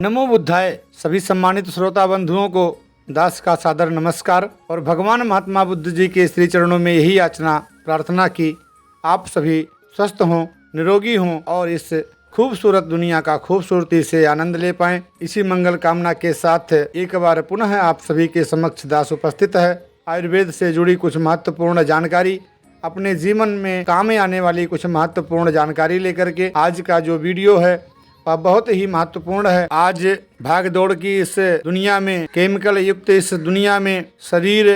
नमो बुद्धाय। सभी सम्मानित श्रोता बंधुओं को दास का सादर नमस्कार और भगवान महात्मा बुद्ध जी के श्री चरणों में यही याचना प्रार्थना की आप सभी स्वस्थ हों, निरोगी हों और इस खूबसूरत दुनिया का खूबसूरती से आनंद ले पाएं। इसी मंगल कामना के साथ एक बार पुनः आप सभी के समक्ष दास उपस्थित है। आयुर्वेद से जुड़ी कुछ महत्वपूर्ण जानकारी, अपने जीवन में काम आने वाली कुछ महत्वपूर्ण जानकारी लेकर के आज का जो वीडियो है वह बहुत ही महत्वपूर्ण है। आज भाग दौड़ की इस दुनिया में, केमिकल युक्त इस दुनिया में शरीर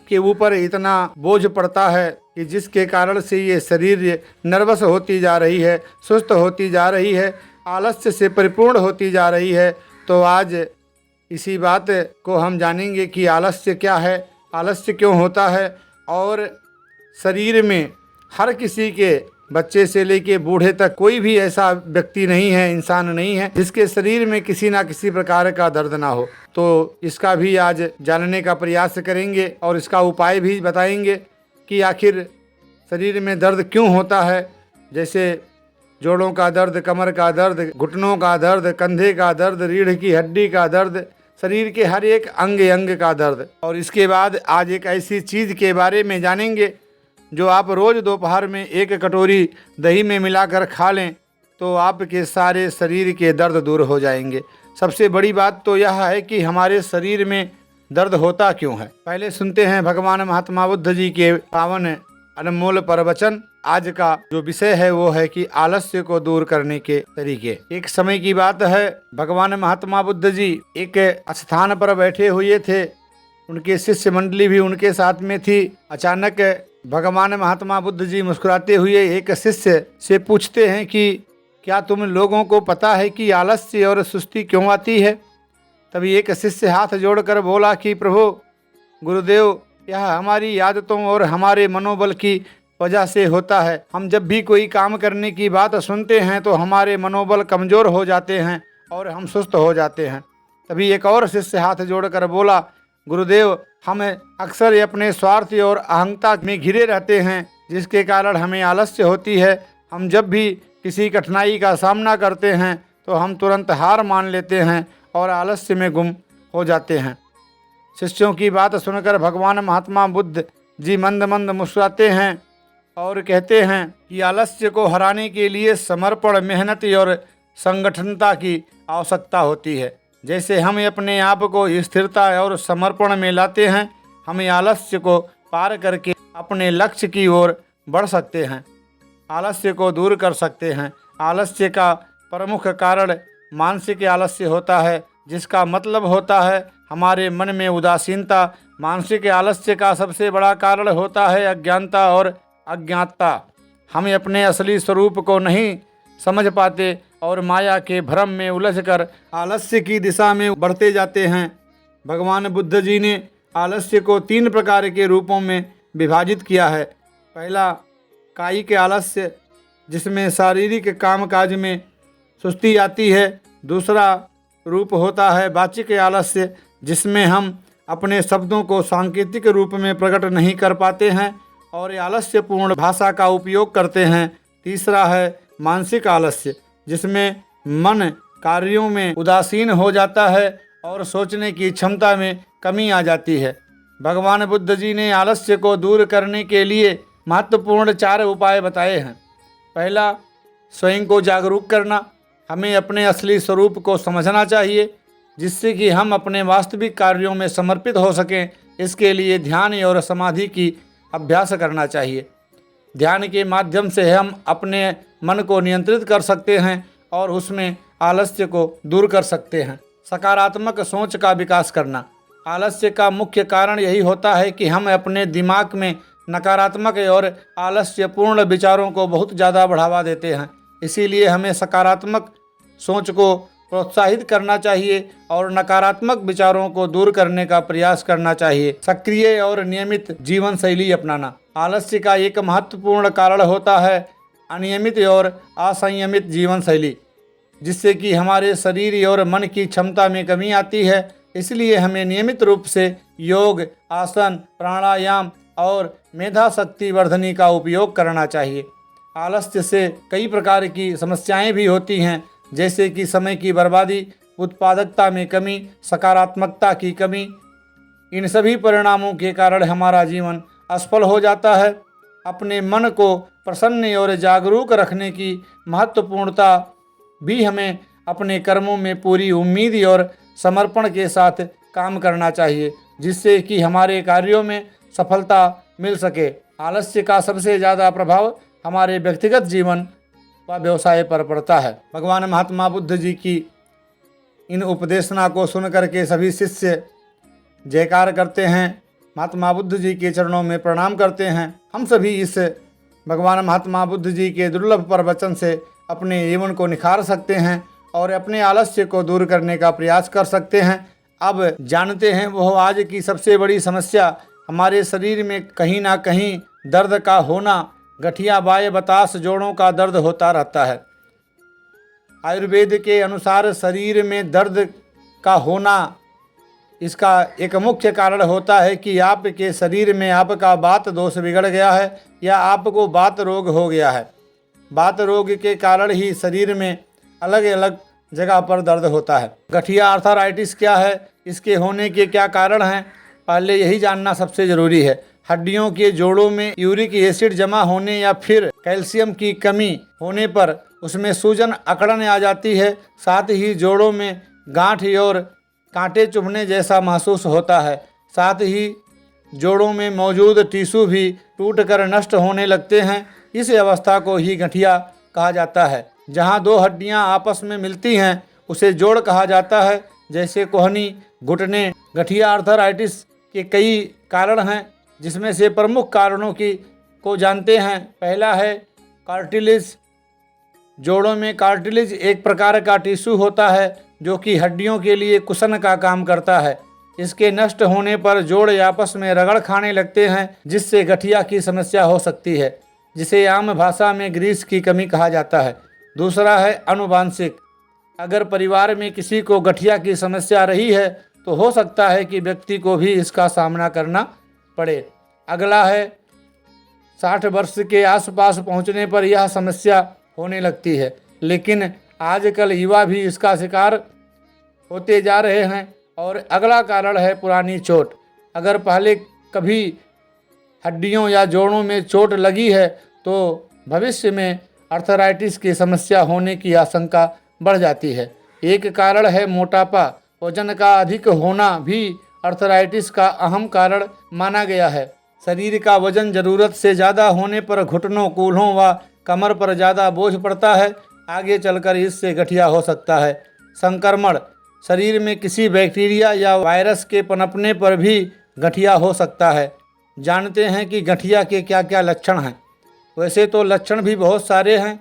के ऊपर इतना बोझ पड़ता है कि जिसके कारण से ये शरीर नर्वस होती जा रही है, सुस्त होती जा रही है, आलस्य से परिपूर्ण होती जा रही है। तो आज इसी बात को हम जानेंगे कि आलस्य क्या है, आलस्य क्यों होता है और शरीर में हर किसी के, बच्चे से लेके बूढ़े तक, कोई भी ऐसा व्यक्ति नहीं है, इंसान नहीं है जिसके शरीर में किसी ना किसी प्रकार का दर्द ना हो। तो इसका भी आज जानने का प्रयास करेंगे और इसका उपाय भी बताएंगे कि आखिर शरीर में दर्द क्यों होता है। जैसे जोड़ों का दर्द, कमर का दर्द, घुटनों का दर्द, कंधे का दर्द, रीढ़ की हड्डी का दर्द, शरीर के हर एक अंग अंग का दर्द। और इसके बाद आज एक ऐसी चीज़ के बारे में जानेंगे जो आप रोज़ दोपहर में एक कटोरी दही में मिलाकर खा लें तो आपके सारे शरीर के दर्द दूर हो जाएंगे। सबसे बड़ी बात तो यह है कि हमारे शरीर में दर्द होता क्यों है। पहले सुनते हैं भगवान महात्मा बुद्ध जी के पावन अनमोल प्रवचन। आज का जो विषय है वो है कि आलस्य को दूर करने के तरीके। एक समय की बात है, भगवान महात्मा बुद्ध जी एक स्थान पर बैठे हुए थे, उनके शिष्य मंडली भी उनके साथ में थी। अचानक भगवान महात्मा बुद्ध जी मुस्कुराते हुए एक शिष्य से पूछते हैं कि क्या तुम लोगों को पता है कि आलस्य और सुस्ती क्यों आती है। तभी एक शिष्य हाथ जोड़कर बोला कि प्रभु गुरुदेव, यह हमारी आदतों और हमारे मनोबल की वजह से होता है। हम जब भी कोई काम करने की बात सुनते हैं तो हमारे मनोबल कमज़ोर हो जाते हैं और हम सुस्त हो जाते हैं। तभी एक और शिष्य हाथ जोड़कर बोला, गुरुदेव, हम अक्सर अपने स्वार्थ और अहंता में घिरे रहते हैं जिसके कारण हमें आलस्य होती है। हम जब भी किसी कठिनाई का सामना करते हैं तो हम तुरंत हार मान लेते हैं और आलस्य में गुम हो जाते हैं। शिष्यों की बात सुनकर भगवान महात्मा बुद्ध जी मंद मंद मुस्कुराते हैं और कहते हैं कि आलस्य को हराने के लिए समर्पण, मेहनत और संगठनता की आवश्यकता होती है। जैसे हम अपने आप को स्थिरता और समर्पण में लाते हैं, हमें आलस्य को पार करके अपने लक्ष्य की ओर बढ़ सकते हैं, आलस्य को दूर कर सकते हैं। आलस्य का प्रमुख कारण मानसिक आलस्य होता है, जिसका मतलब होता है हमारे मन में उदासीनता। मानसिक आलस्य का सबसे बड़ा कारण होता है अज्ञानता और अज्ञातता। हम अपने असली स्वरूप को नहीं समझ पाते और माया के भ्रम में उलझकर आलस्य की दिशा में बढ़ते जाते हैं। भगवान बुद्ध जी ने आलस्य को 3 प्रकार के रूपों में विभाजित किया है। पहला कायिक आलस्य, जिसमें शारीरिक कामकाज में सुस्ती आती है। दूसरा रूप होता है वाचिक आलस्य, जिसमें हम अपने शब्दों को सांकेतिक रूप में प्रकट नहीं कर पाते हैं और आलस्यपूर्ण भाषा का उपयोग करते हैं। तीसरा है मानसिक आलस्य, जिसमें मन कार्यों में उदासीन हो जाता है और सोचने की क्षमता में कमी आ जाती है। भगवान बुद्ध जी ने आलस्य को दूर करने के लिए महत्वपूर्ण 4 उपाय बताए हैं। पहला, स्वयं को जागरूक करना। हमें अपने असली स्वरूप को समझना चाहिए जिससे कि हम अपने वास्तविक कार्यों में समर्पित हो सकें। इसके लिए ध्यान और समाधि की अभ्यास करना चाहिए। ध्यान के माध्यम से हम अपने मन को नियंत्रित कर सकते हैं और उसमें आलस्य को दूर कर सकते हैं। सकारात्मक सोच का विकास करना। आलस्य का मुख्य कारण यही होता है कि हम अपने दिमाग में नकारात्मक और आलस्यपूर्ण विचारों को बहुत ज़्यादा बढ़ावा देते हैं। इसीलिए हमें सकारात्मक सोच को प्रोत्साहित करना चाहिए और नकारात्मक विचारों को दूर करने का प्रयास करना चाहिए। सक्रिय और नियमित जीवन शैली अपनाना। आलस्य का एक महत्वपूर्ण कारण होता है अनियमित और असंयमित जीवन शैली, जिससे कि हमारे शरीर और मन की क्षमता में कमी आती है। इसलिए हमें नियमित रूप से योग, आसन, प्राणायाम और मेधा शक्ति वर्धनी का उपयोग करना चाहिए। आलस्य से कई प्रकार की समस्याएं भी होती हैं, जैसे कि समय की बर्बादी, उत्पादकता में कमी, सकारात्मकता की कमी, इन सभी परिणामों के कारण हमारा जीवन असफल हो जाता है। अपने मन को प्रसन्न और जागरूक रखने की महत्वपूर्णता भी हमें अपने कर्मों में पूरी उम्मीद और समर्पण के साथ काम करना चाहिए, जिससे कि हमारे कार्यों में सफलता मिल सके। आलस्य का सबसे ज़्यादा प्रभाव हमारे व्यक्तिगत जीवन व व्यवसाय पर पड़ता है। भगवान महात्मा बुद्ध जी की इन उपदेशना को सुन करके सभी शिष्य जयकार करते हैं, महात्मा बुद्ध जी के चरणों में प्रणाम करते हैं। हम सभी इस भगवान महात्मा बुद्ध जी के दुर्लभ प्रवचन से अपने जीवन को निखार सकते हैं और अपने आलस्य को दूर करने का प्रयास कर सकते हैं। अब जानते हैं वह आज की सबसे बड़ी समस्या, हमारे शरीर में कहीं ना कहीं दर्द का होना। गठिया, बाह्य बतास, जोड़ों का दर्द होता रहता है। आयुर्वेद के अनुसार शरीर में दर्द का होना, इसका एक मुख्य कारण होता है कि आपके शरीर में आपका वात दोष बिगड़ गया है या आपको वात रोग हो गया है। वात रोग के कारण ही शरीर में अलग अलग जगह पर दर्द होता है। गठिया आर्थराइटिस क्या है, इसके होने के क्या कारण हैं, पहले यही जानना सबसे ज़रूरी है। हड्डियों के जोड़ों में यूरिक एसिड जमा होने या फिर कैल्शियम की कमी होने पर उसमें सूजन, अकड़न आ जाती है। साथ ही जोड़ों में गांठ और कांटे चुभने जैसा महसूस होता है। साथ ही जोड़ों में मौजूद टिश्यू भी टूटकर नष्ट होने लगते हैं। इस अवस्था को ही गठिया कहा जाता है। जहां दो हड्डियां आपस में मिलती हैं उसे जोड़ कहा जाता है, जैसे कोहनी, घुटने। गठिया आर्थराइटिस के कई कारण हैं, जिसमें से प्रमुख कारणों को जानते हैं। पहला है कार्टिलेज। जोड़ों में कार्टिलेज एक प्रकार का टिश्यू होता है जो कि हड्डियों के लिए कुशन का काम करता है। इसके नष्ट होने पर जोड़ आपस में रगड़ खाने लगते हैं, जिससे गठिया की समस्या हो सकती है, जिसे आम भाषा में ग्रीस की कमी कहा जाता है। दूसरा है अनुवांशिक। अगर परिवार में किसी को गठिया की समस्या रही है तो हो सकता है कि व्यक्ति को भी इसका सामना करना पड़े। अगला है 60 वर्ष के आसपास पहुंचने पर यह समस्या होने लगती है, लेकिन आजकल युवा भी इसका शिकार होते जा रहे हैं। और अगला कारण है पुरानी चोट। अगर पहले कभी हड्डियों या जोड़ों में चोट लगी है तो भविष्य में आर्थराइटिस की समस्या होने की आशंका बढ़ जाती है। एक कारण है मोटापा। वजन का अधिक होना भी आर्थराइटिस का अहम कारण माना गया है। शरीर का वजन जरूरत से ज़्यादा होने पर घुटनों, कूल्हों व कमर पर ज़्यादा बोझ पड़ता है। आगे चलकर इससे गठिया हो सकता है। संक्रमण। शरीर में किसी बैक्टीरिया या वायरस के पनपने पर भी गठिया हो सकता है। जानते हैं कि गठिया के क्या क्या लक्षण हैं। वैसे तो लक्षण भी बहुत सारे हैं,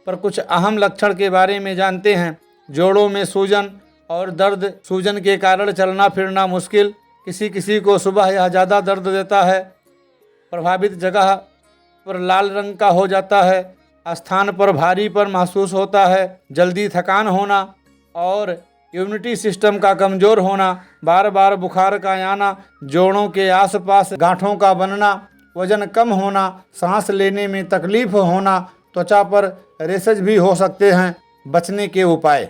पर कुछ अहम लक्षण के बारे में जानते हैं। जोड़ों में सूजन और दर्द। सूजन के कारण चलना फिरना मुश्किल। किसी किसी को सुबह यह ज़्यादा दर्द देता है। प्रभावित जगह पर लाल रंग का हो जाता है। स्थान पर भारीपन महसूस होता है। जल्दी थकान होना और इम्यूनिटी सिस्टम का कमज़ोर होना। बार बार बुखार का आना। जोड़ों के आसपास गांठों का बनना। वजन कम होना। सांस लेने में तकलीफ होना। त्वचा पर रेशेज भी हो सकते हैं। बचने के उपाय।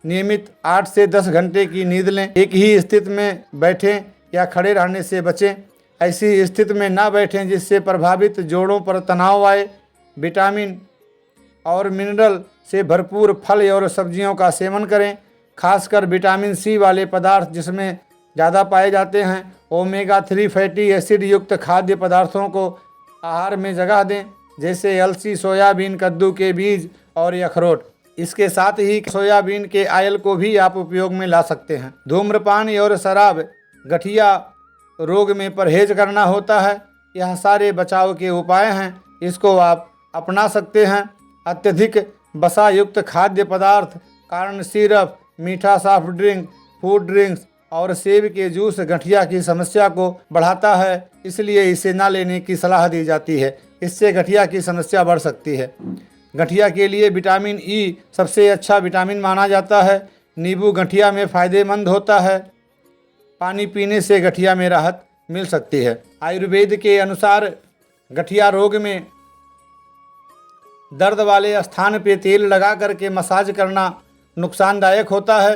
नियमित 8 से 10 घंटे की नींद लें। एक ही स्थिति में बैठें या खड़े रहने से बचें। ऐसी स्थिति में ना बैठें जिससे प्रभावित जोड़ों पर तनाव आए। विटामिन और मिनरल से भरपूर फल और सब्जियों का सेवन करें, खासकर विटामिन सी वाले पदार्थ जिसमें ज़्यादा पाए जाते हैं। ओमेगा 3 फैटी एसिड युक्त खाद्य पदार्थों को आहार में जगह दें, जैसे अलसी, सोयाबीन, कद्दू के बीज और अखरोट। इसके साथ ही सोयाबीन के ऑयल को भी आप उपयोग में ला सकते हैं। धूम्रपान और शराब। गठिया रोग में परहेज करना होता है। यह सारे बचाव के उपाय हैं, इसको आप अपना सकते हैं। अत्यधिक वसा युक्त खाद्य पदार्थ, कारण सिरप, मीठा सॉफ्ट ड्रिंक, फूड ड्रिंक्स और सेब के जूस गठिया की समस्या को बढ़ाता है, इसलिए इसे ना लेने की सलाह दी जाती है। इससे गठिया की समस्या बढ़ सकती है। गठिया के लिए विटामिन ई सबसे अच्छा विटामिन माना जाता है। नींबू गठिया में फ़ायदेमंद होता है। पानी पीने से गठिया में राहत मिल सकती है। आयुर्वेद के अनुसार गठिया रोग में दर्द वाले स्थान पे तेल लगा करके मसाज करना नुकसानदायक होता है।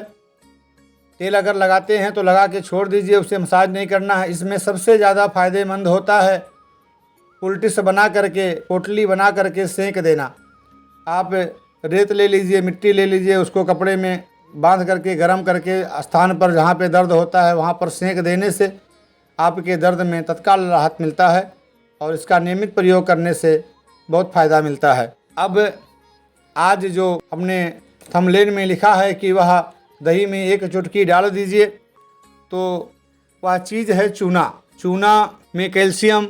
तेल अगर लगाते हैं तो लगा के छोड़ दीजिए, उसे मसाज नहीं करना है। इसमें सबसे ज़्यादा फ़ायदेमंद होता है पुलटिस बना करके, पोटली बना करके सेंक देना। आप रेत ले लीजिए, मिट्टी ले लीजिए, उसको कपड़े में बांध करके गर्म करके स्थान पर जहाँ पे दर्द होता है वहाँ पर सेंक देने से आपके दर्द में तत्काल राहत मिलता है और इसका नियमित प्रयोग करने से बहुत फ़ायदा मिलता है। अब आज जो हमने थंबनेल में लिखा है कि वह दही में 1 चुटकी डाल दीजिए, तो वह चीज़ है चूना। चूना में calcium,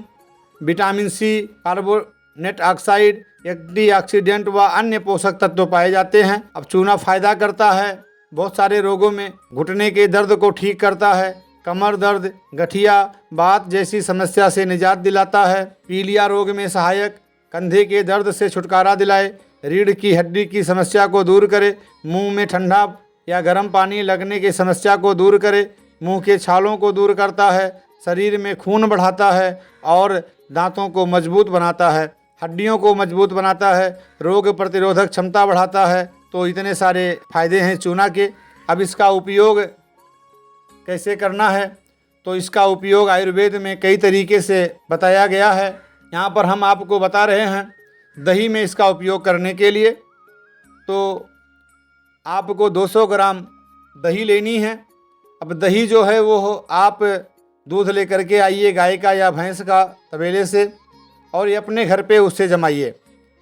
vitamin C, carbonate oxide, antioxidant व अन्य पोषक तत्व पाए जाते हैं। अब चूना फ़ायदा करता है बहुत सारे रोगों में। घुटने के दर्द को ठीक करता है, कमर दर्द, गठिया, बात जैसी समस्या से निजात दिलाता है, पीलिया रोग में सहायक, कंधे के दर्द से छुटकारा दिलाए, रीढ़ की हड्डी की समस्या को दूर करे, मुंह में ठंडा या गर्म पानी लगने की समस्या को दूर करे, मुंह के छालों को दूर करता है, शरीर में खून बढ़ाता है और दांतों को मजबूत बनाता है, हड्डियों को मजबूत बनाता है, रोग प्रतिरोधक क्षमता बढ़ाता है। तो इतने सारे फायदे हैं चूना के। अब इसका उपयोग कैसे करना है, तो इसका उपयोग आयुर्वेद में कई तरीके से बताया गया है। यहाँ पर हम आपको बता रहे हैं दही में इसका उपयोग करने के लिए। तो आपको 200 ग्राम दही लेनी है। अब दही जो है वो आप दूध लेकर के आइए, गाय का या भैंस का, तबेले से, और ये अपने घर पे उससे जमाइए।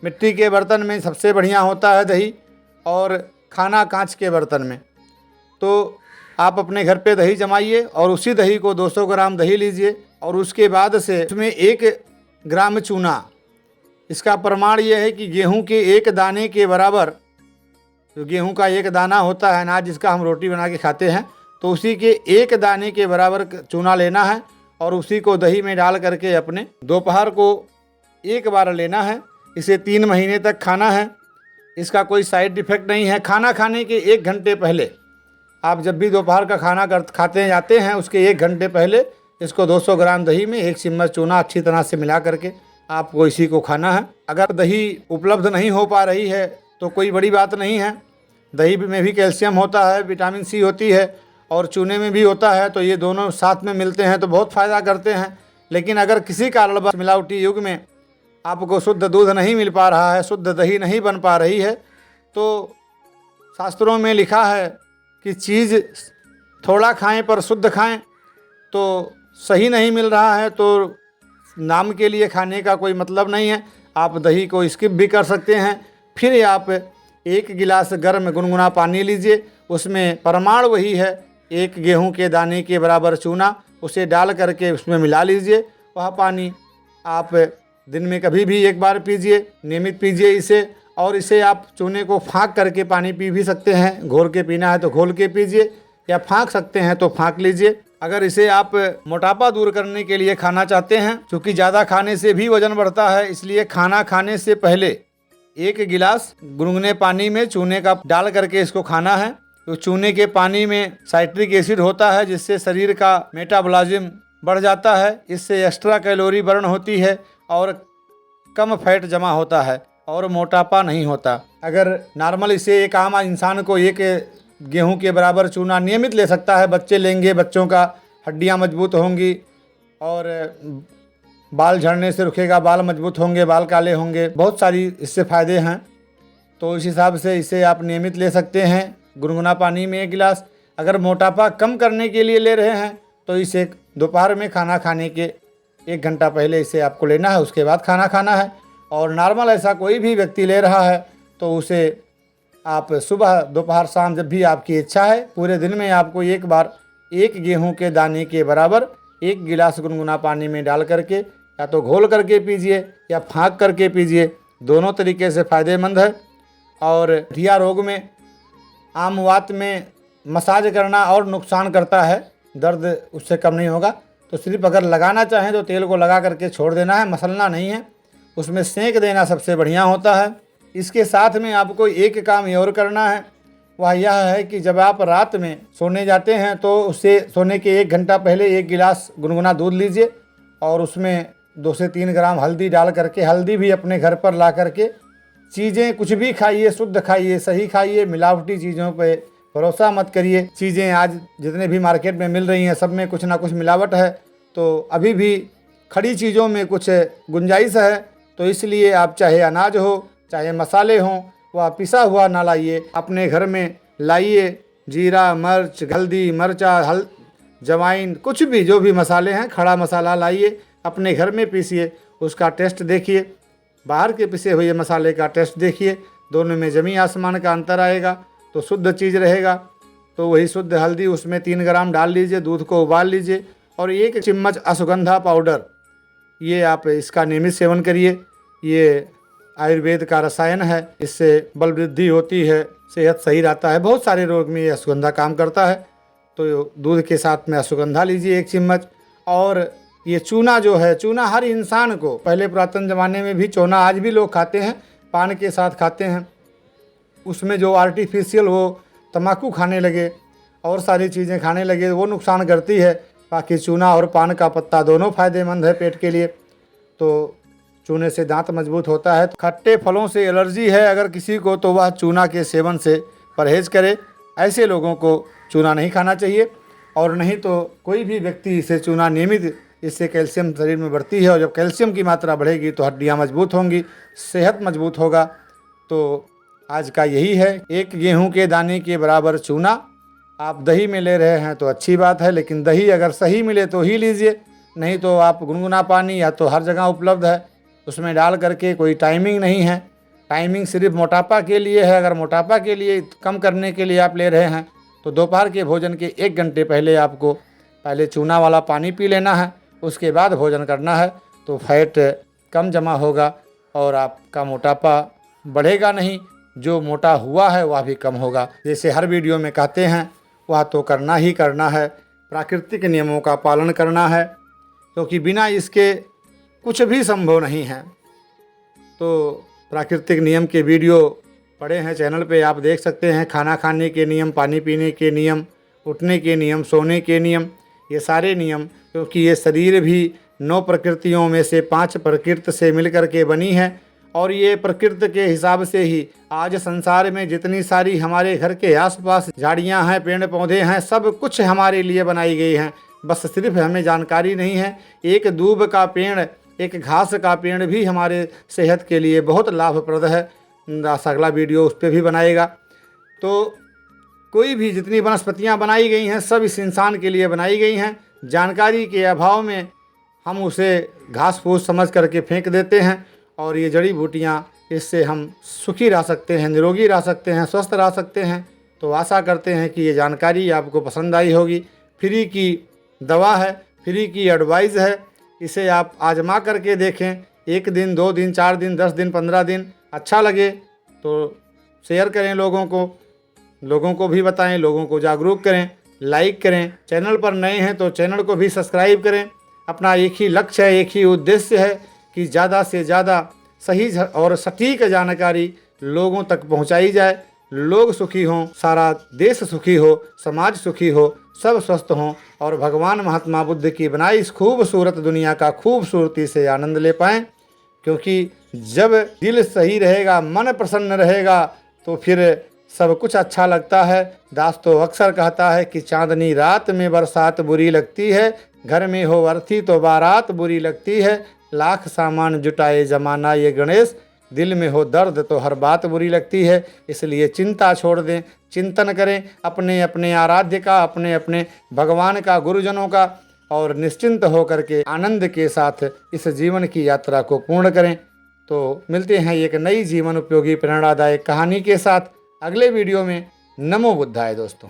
मिट्टी के बर्तन में सबसे बढ़िया होता है दही, और खाना कांच के बर्तन में। तो आप अपने घर पे दही जमाइए और उसी दही को 200 ग्राम दही लीजिए और उसके बाद से उसमें 1 ग्राम चूना। इसका प्रमाण ये है कि गेहूं के 1 दाने के बराबर, जो गेहूं का 1 दाना होता है अनाज जिसका हम रोटी बना के खाते हैं, तो उसी के 1 दाने के बराबर चूना लेना है और उसी को दही में डाल करके अपने दोपहर को 1 बार लेना है। इसे 3 महीने तक खाना है। इसका कोई साइड इफ़ेक्ट नहीं है। खाना खाने के 1 घंटे पहले, आप जब भी दोपहर का खाना खाते जाते हैं उसके 1 घंटे पहले इसको 200 ग्राम दही में 1 चम्मच चूना अच्छी तरह से मिला करके आपको इसी को खाना है। अगर दही उपलब्ध नहीं हो पा रही है तो कोई बड़ी बात नहीं है। दही में भी कैल्शियम होता है, विटामिन सी होती है और चूने में भी होता है, तो ये दोनों साथ में मिलते हैं तो बहुत फ़ायदा करते हैं। लेकिन अगर किसी कारणवश मिलावटी युग में आपको शुद्ध दूध नहीं मिल पा रहा है, शुद्ध दही नहीं बन पा रही है, तो शास्त्रों में लिखा है कि चीज़ थोड़ा खाएं पर शुद्ध खाएं। तो सही नहीं मिल रहा है तो नाम के लिए खाने का कोई मतलब नहीं है। आप दही को स्किप भी कर सकते हैं। फिर आप 1 गिलास गर्म गुनगुना पानी लीजिए, उसमें प्रमाण वही है 1 गेहूं के दाने के बराबर चूना, उसे डाल करके उसमें मिला लीजिए। वह पानी आप दिन में कभी भी 1 बार पीजिए, नियमित पीजिए इसे। और इसे आप चूने को फाँक करके पानी पी भी सकते हैं। घोल के पीना है तो घोल के पीजिए, या फाँक सकते हैं तो फाँक लीजिए। अगर इसे आप मोटापा दूर करने के लिए खाना चाहते हैं, क्योंकि ज़्यादा खाने से भी वज़न बढ़ता है, इसलिए खाना खाने से पहले 1 गिलास गुनगुने पानी में चूने का डाल करके इसको खाना है। तो चूने के पानी में साइट्रिक एसिड होता है जिससे शरीर का मेटाबॉलिज्म बढ़ जाता है। इससे एक्स्ट्रा कैलोरी बर्न होती है और कम फैट जमा होता है और मोटापा नहीं होता। अगर नॉर्मल इसे एक आम इंसान को 1 गेहूं के बराबर चूना नियमित ले सकता है। बच्चे लेंगे, बच्चों का हड्डियां मजबूत होंगी और बाल झड़ने से रुकेगा, बाल मजबूत होंगे, बाल काले होंगे, बहुत सारी इससे फ़ायदे हैं। तो इस हिसाब से इसे आप नियमित ले सकते हैं गुनगुना पानी में 1 गिलास। अगर मोटापा कम करने के लिए ले रहे हैं तो इसे दोपहर में खाना खाने के 1 घंटा पहले इसे आपको लेना है, उसके बाद खाना खाना है। और नॉर्मल ऐसा कोई भी व्यक्ति ले रहा है तो उसे आप सुबह, दोपहर, शाम जब भी आपकी इच्छा है, पूरे दिन में आपको 1 बार 1 गेहूं के दाने के बराबर 1 गिलास गुनगुना पानी में डाल करके या तो घोल करके पीजिए या फाँक करके पीजिए। दोनों तरीके से फ़ायदेमंद है। और गठिया रोग में, आम वात में मसाज करना और नुकसान करता है, दर्द उससे कम नहीं होगा। तो सिर्फ अगर लगाना चाहें तो तेल को लगा करके छोड़ देना है, मसलना नहीं है, उसमें सेंक देना सबसे बढ़िया होता है। इसके साथ में आपको एक काम ये और करना है, वह यह है कि जब आप रात में सोने जाते हैं तो उससे सोने के 1 घंटा पहले 1 गिलास गुनगुना दूध लीजिए और उसमें 2 से 3 ग्राम हल्दी डाल करके, हल्दी भी अपने घर पर ला करके चीज़ें कुछ भी खाइए, शुद्ध खाइए, सही खाइए, मिलावटी चीज़ों पे भरोसा मत करिए। चीज़ें आज जितने भी मार्केट में मिल रही हैं सब में कुछ ना कुछ मिलावट है, तो अभी भी खड़ी चीज़ों में कुछ गुंजाइश है। तो इसलिए आप चाहे अनाज हो, चाहे मसाले हों, वह पिसा हुआ ना लाइए, अपने घर में लाइए। जीरा, मिर्च, हल्दी, मरचा, जवाइन, कुछ भी जो भी मसाले हैं, खड़ा मसाला लाइए, अपने घर में पीसिए, उसका टेस्ट देखिए, बाहर के पिसे हुए मसाले का टेस्ट देखिए, दोनों में ज़मीन आसमान का अंतर आएगा। तो शुद्ध चीज़ रहेगा। तो वही शुद्ध हल्दी उसमें 3 ग्राम डाल लीजिए, दूध को उबाल लीजिए और 1 चम्मच अश्वगंधा पाउडर, ये आप इसका नियमित सेवन करिए। ये आयुर्वेद का रसायन है, इससे बल वृद्धि होती है, सेहत सही रहता है, बहुत सारे रोग में ये अश्वगंधा काम करता है। तो दूध के साथ में अश्वगंधा लीजिए 1 चम्मच। और ये चूना जो है, चूना हर इंसान को, पहले पुरातन ज़माने में भी चूना आज भी लोग खाते हैं, पान के साथ खाते हैं। उसमें जो आर्टिफिशियल वो तम्बाकू खाने लगे और सारी चीज़ें खाने लगे, वो नुकसान करती है। बाकी चूना और पान का पत्ता दोनों फ़ायदेमंद है पेट के लिए। तो चूने से दांत मजबूत होता है। खट्टे फलों से एलर्जी है अगर किसी को, तो वह चूना के सेवन से परहेज़ करे। ऐसे लोगों को चूना नहीं खाना चाहिए। और नहीं तो कोई भी व्यक्ति इसे चूना नियमित, इससे कैल्शियम शरीर में बढ़ती है और जब कैल्शियम की मात्रा बढ़ेगी तो हड्डियां मजबूत होंगी, सेहत मजबूत होगा। तो आज का यही है, 1 गेहूं के दाने के बराबर चूना। आप दही में ले रहे हैं तो अच्छी बात है, लेकिन दही अगर सही मिले तो ही लीजिए, नहीं तो आप गुनगुना पानी या तो हर जगह उपलब्ध है, उसमें डाल करके, कोई टाइमिंग नहीं है। टाइमिंग सिर्फ मोटापा के लिए है। अगर मोटापा के लिए कम करने के लिए आप ले रहे हैं तो दोपहर के भोजन के 1 घंटे पहले आपको पहले चूना वाला पानी पी लेना है, उसके बाद भोजन करना है। तो फैट कम जमा होगा और आपका मोटापा बढ़ेगा नहीं, जो मोटा हुआ है वह भी कम होगा। जैसे हर वीडियो में कहते हैं, वह तो करना ही करना है, प्राकृतिक नियमों का पालन करना है, क्योंकि बिना इसके कुछ भी संभव नहीं है। तो प्राकृतिक नियम के वीडियो पड़े हैं चैनल पे, आप देख सकते हैं। खाना खाने के नियम, पानी पीने के नियम, उठने के नियम, सोने के नियम, ये सारे नियम, क्योंकि ये शरीर भी 9 प्रकृतियों में से 5 प्रकृति से मिलकर के बनी है। और ये प्रकृति के हिसाब से ही आज संसार में जितनी सारी हमारे घर के आसपास झाड़ियां हैं, पेड़ पौधे हैं, सब कुछ हमारे लिए बनाई गई हैं। बस सिर्फ हमें जानकारी नहीं है। एक दूब का पेड़, एक घास का पेड़ भी हमारे सेहत के लिए बहुत लाभप्रद है। अगला वीडियो उस पर भी बनाएगा। तो कोई भी जितनी वनस्पतियाँ बनाई गई हैं सब इस इंसान के लिए बनाई गई हैं। जानकारी के अभाव में हम उसे घास फूस समझ करके फेंक देते हैं। और ये जड़ी बूटियाँ, इससे हम सुखी रह सकते हैं, निरोगी रह सकते हैं, स्वस्थ रह सकते हैं। तो आशा करते हैं कि ये जानकारी आपको पसंद आई होगी। फ्री की दवा है, फ्री की एडवाइस है, इसे आप आजमा करके देखें। 1 दिन, 2 दिन, 4 दिन, 10 दिन, 15 दिन, अच्छा लगे तो शेयर करें, लोगों को भी बताएं, लोगों को जागरूक करें, लाइक करें। चैनल पर नए हैं तो चैनल को भी सब्सक्राइब करें। अपना एक ही लक्ष्य है, एक ही उद्देश्य है कि ज़्यादा से ज़्यादा सही और सटीक जानकारी लोगों तक पहुंचाई जाए। लोग सुखी हों, सारा देश सुखी हो, समाज सुखी हो, सब स्वस्थ हों और भगवान महात्मा बुद्ध की बनाई इस खूबसूरत दुनिया का खूबसूरती से आनंद ले पाएँ। क्योंकि जब दिल सही रहेगा, मन प्रसन्न रहेगा, तो फिर सब कुछ अच्छा लगता है। दास तो अक्सर कहता है कि चांदनी रात में बरसात बुरी लगती है, घर में हो अर्थी तो बारात बुरी लगती है, लाख सामान जुटाए जमाना ये गणेश, दिल में हो दर्द तो हर बात बुरी लगती है। इसलिए चिंता छोड़ दें, चिंतन करें अपने अपने आराध्य का, अपने अपने भगवान का, गुरुजनों का, और निश्चिंत होकर के आनंद के साथ इस जीवन की यात्रा को पूर्ण करें। तो मिलते हैं एक नई जीवन उपयोगी प्रेरणादायक कहानी के साथ अगले वीडियो में। नमो बुद्धाय दोस्तों।